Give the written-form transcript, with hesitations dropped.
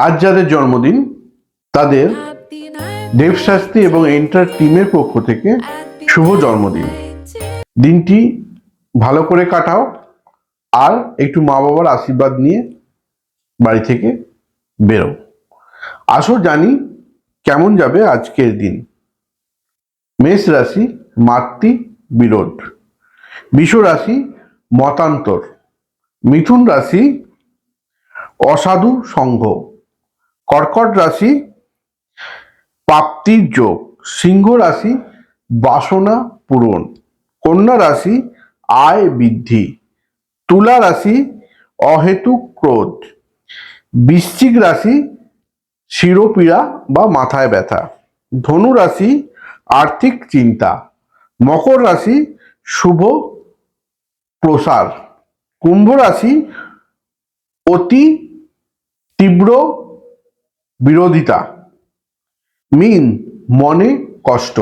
আজ যাদের জন্মদিন তাদের দেবশাস্ত্রী এবং এন্টার টিমের পক্ষ থেকে শুভ জন্মদিন। দিনটি ভালো করে কাটাও আর একটু মা বাবার আশীর্বাদ নিয়ে বাড়ি থেকে বেরো। আসো জানি কেমন যাবে আজকের দিন। মেষ রাশি মাতৃ বিরোধ, বৃষ রাশি মতান্তর, মিথুন রাশি অসাধু সংঘ, কর্কট রাশি প্রাপ্তির যোগ, সিংহ রাশি বাসনা পূরণ, কন্যা রাশি আয় বৃদ্ধি, তুলা রাশি অহেতুক ক্রোধ, বৃশ্চিক রাশি শিরোপীড়া বা মাথায় ব্যথা, ধনু রাশি আর্থিক চিন্তা, মকর রাশি শুভ প্রসার, কুম্ভ রাশি অতি তীব্র বিরোধিতা, মীন মনে কষ্ট।